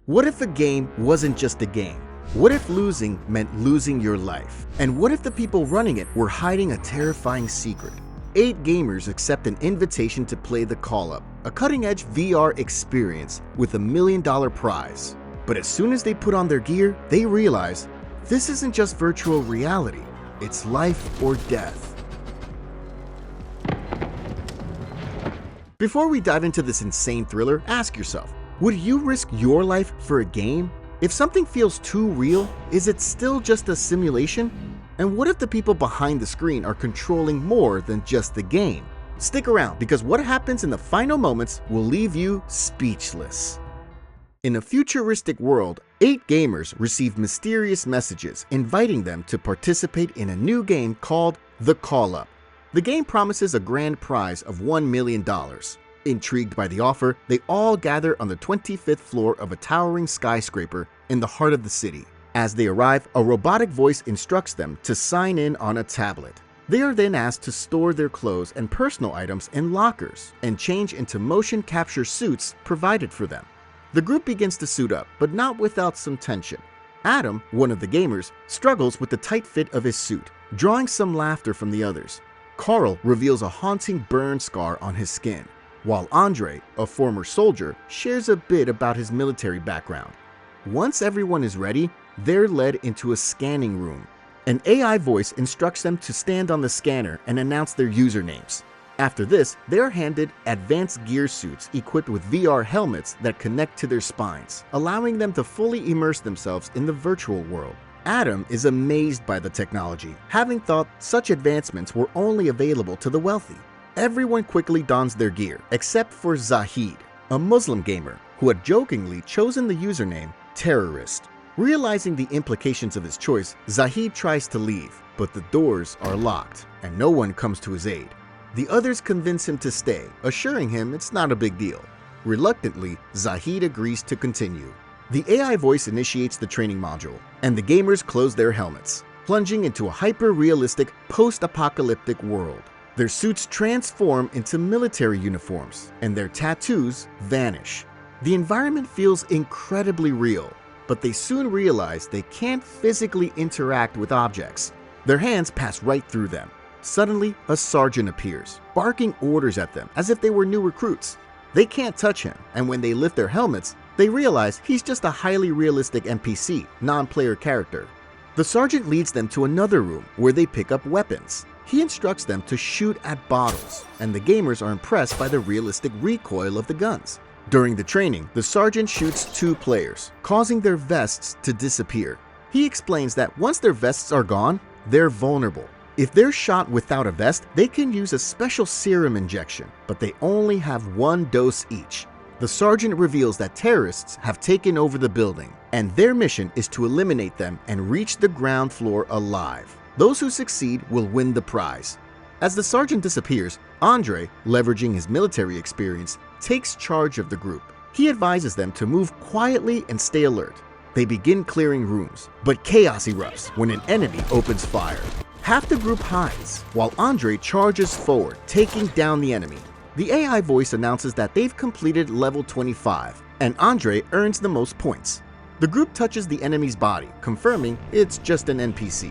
What if a game wasn't just a game? What if losing meant losing your life? And what if the people running it were hiding a terrifying secret? 8 gamers accept an invitation to play the Call-Up, a cutting-edge VR experience with a $1 million prize. But as soon as they put on their gear, they realize this isn't just virtual reality, it's life or death. Before we dive into this insane thriller, ask yourself, would you risk your life for a game? If something feels too real, is it still just a simulation? And what if the people behind the screen are controlling more than just the game? Stick around, because what happens in the final moments will leave you speechless. In a futuristic world, 8 gamers receive mysterious messages inviting them to participate in a new game called The Call-Up. The game promises a grand prize of $1 million. Intrigued by the offer, they all gather on the 25th floor of a towering skyscraper in the heart of the city. As they arrive, a robotic voice instructs them to sign in on a tablet. They are then asked to store their clothes and personal items in lockers and change into motion capture suits provided for them. The group begins to suit up, but not without some tension. Adam, one of the gamers, struggles with the tight fit of his suit, drawing some laughter from the others. Carl reveals a haunting burn scar on his skin, while Andre, a former soldier, shares a bit about his military background. Once everyone is ready, they're led into a scanning room. An AI voice instructs them to stand on the scanner and announce their usernames. After this, they're handed advanced gear suits equipped with VR helmets that connect to their spines, allowing them to fully immerse themselves in the virtual world. Adam is amazed by the technology, having thought such advancements were only available to the wealthy. Everyone quickly dons their gear, except for Zahid, a Muslim gamer who had jokingly chosen the username Terrorist. Realizing the implications of his choice, Zahid tries to leave, but the doors are locked and no one comes to his aid. The others convince him to stay, assuring him it's not a big deal. Reluctantly, Zahid agrees to continue. The AI voice initiates the training module, and the gamers close their helmets, plunging into a hyper-realistic, post-apocalyptic world. Their suits transform into military uniforms, and their tattoos vanish. The environment feels incredibly real, but they soon realize they can't physically interact with objects. Their hands pass right through them. Suddenly, a sergeant appears, barking orders at them as if they were new recruits. They can't touch him, and when they lift their helmets, they realize he's just a highly realistic NPC, non-player character. The sergeant leads them to another room where they pick up weapons. He instructs them to shoot at bottles, and the gamers are impressed by the realistic recoil of the guns. During the training, the sergeant shoots 2 players, causing their vests to disappear. He explains that once their vests are gone, they're vulnerable. If they're shot without a vest, they can use a special serum injection, but they only have 1 dose each. The sergeant reveals that terrorists have taken over the building, and their mission is to eliminate them and reach the ground floor alive. Those who succeed will win the prize. As the sergeant disappears, Andre, leveraging his military experience, takes charge of the group. He advises them to move quietly and stay alert. They begin clearing rooms, but chaos erupts when an enemy opens fire. Half the group hides, while Andre charges forward, taking down the enemy. The AI voice announces that they've completed level 25, and Andre earns the most points. The group touches the enemy's body, confirming it's just an NPC.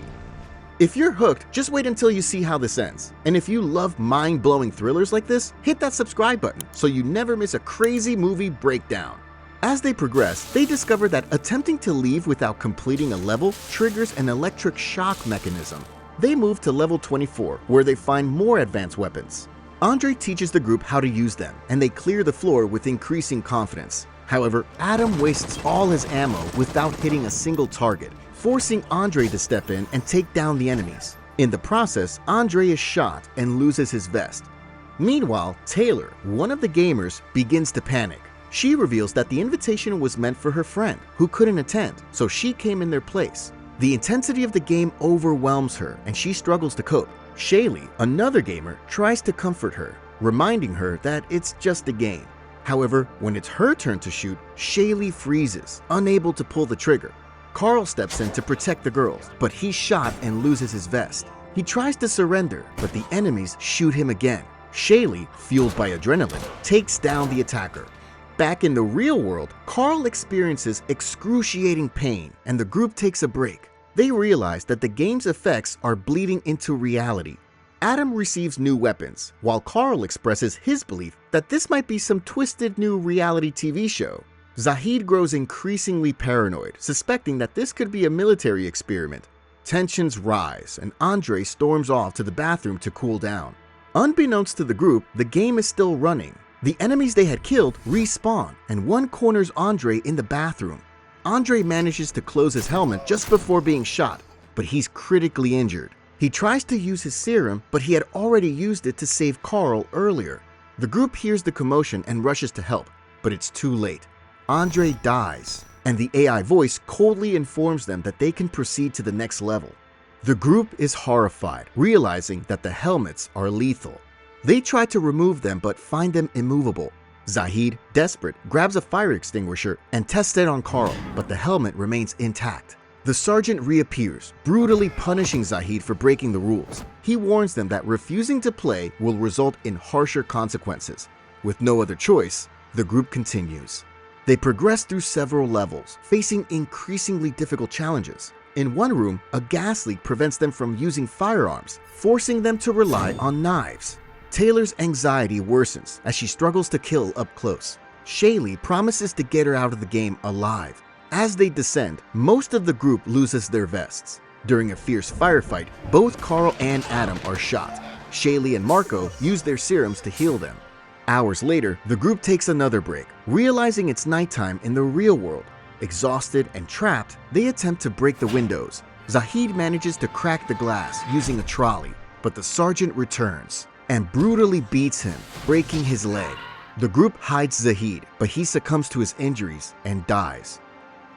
If you're hooked, just wait until you see how this ends. And if you love mind-blowing thrillers like this, hit that subscribe button so you never miss a crazy movie breakdown. As they progress, they discover that attempting to leave without completing a level triggers an electric shock mechanism. They move to level 24, where they find more advanced weapons. Andre teaches the group how to use them, and they clear the floor with increasing confidence. However, Adam wastes all his ammo without hitting a single target, forcing Andre to step in and take down the enemies. In the process, Andre is shot and loses his vest. Meanwhile, Taylor, one of the gamers, begins to panic. She reveals that the invitation was meant for her friend, who couldn't attend, so she came in their place. The intensity of the game overwhelms her, and she struggles to cope. Shaylee, another gamer, tries to comfort her, reminding her that it's just a game. However, when it's her turn to shoot, Shaylee freezes, unable to pull the trigger. Carl steps in to protect the girls, but he's shot and loses his vest. He tries to surrender, but the enemies shoot him again. Shaylee, fueled by adrenaline, takes down the attacker. Back in the real world, Carl experiences excruciating pain and the group takes a break. They realize that the game's effects are bleeding into reality. Adam receives new weapons, while Carl expresses his belief that this might be some twisted new reality TV show. Zahid grows increasingly paranoid, suspecting that this could be a military experiment. Tensions rise, and Andre storms off to the bathroom to cool down. Unbeknownst to the group, the game is still running. The enemies they had killed respawn, and one corners Andre in the bathroom. Andre manages to close his helmet just before being shot, but he's critically injured. He tries to use his serum, but he had already used it to save Carl earlier. The group hears the commotion and rushes to help, but it's too late. Andre dies, and the AI voice coldly informs them that they can proceed to the next level. The group is horrified, realizing that the helmets are lethal. They try to remove them but find them immovable. Zahid, desperate, grabs a fire extinguisher and tests it on Carl, but the helmet remains intact. The sergeant reappears, brutally punishing Zahid for breaking the rules. He warns them that refusing to play will result in harsher consequences. With no other choice, the group continues. They progress through several levels, facing increasingly difficult challenges. In one room, a gas leak prevents them from using firearms, forcing them to rely on knives. Taylor's anxiety worsens as she struggles to kill up close. Shaylee promises to get her out of the game alive. As they descend, most of the group loses their vests. During a fierce firefight, both Carl and Adam are shot. Shaylee and Marco use their serums to heal them. Hours later, the group takes another break, realizing it's nighttime in the real world. Exhausted and trapped, they attempt to break the windows. Zahid manages to crack the glass using a trolley, but the sergeant returns and brutally beats him, breaking his leg. The group hides Zahid, but he succumbs to his injuries and dies.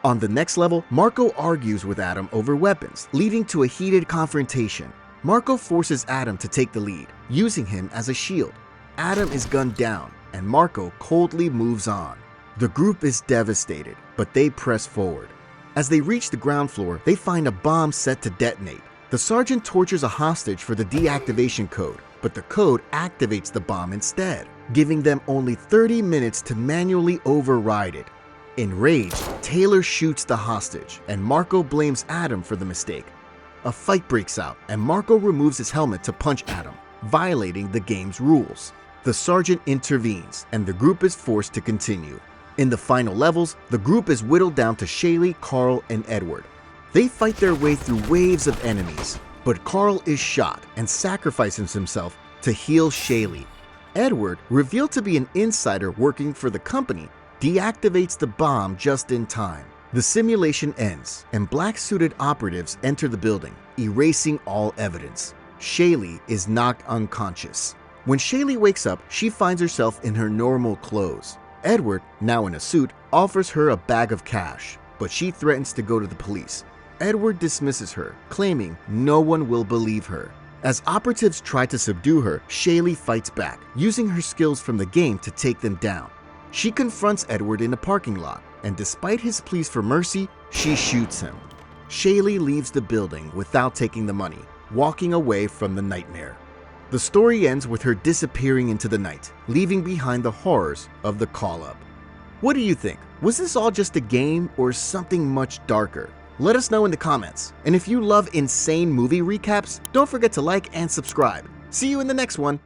On the next level, Marco argues with Adam over weapons, leading to a heated confrontation. Marco forces Adam to take the lead, using him as a shield. Adam is gunned down, and Marco coldly moves on. The group is devastated, but they press forward. As they reach the ground floor, they find a bomb set to detonate. The sergeant tortures a hostage for the deactivation code, but the code activates the bomb instead, giving them only 30 minutes to manually override it. Enraged, Taylor shoots the hostage, and Marco blames Adam for the mistake. A fight breaks out, and Marco removes his helmet to punch Adam, violating the game's rules. The sergeant intervenes, and the group is forced to continue. In the final levels, the group is whittled down to Shaylee, Carl, and Edward. They fight their way through waves of enemies, but Carl is shot and sacrifices himself to heal Shaylee. Edward, revealed to be an insider working for the company, deactivates the bomb just in time. The simulation ends, and black-suited operatives enter the building, erasing all evidence. Shaylee is knocked unconscious. When Shaylee wakes up, she finds herself in her normal clothes. Edward, now in a suit, offers her a bag of cash, but she threatens to go to the police. Edward dismisses her, claiming no one will believe her. As operatives try to subdue her, Shaylee fights back, using her skills from the game to take them down. She confronts Edward in a parking lot, and despite his pleas for mercy, she shoots him. Shaylee leaves the building without taking the money, walking away from the nightmare. The story ends with her disappearing into the night, leaving behind the horrors of the call-up. What do you think? Was this all just a game or something much darker? Let us know in the comments. And if you love insane movie recaps, don't forget to like and subscribe. See you in the next one.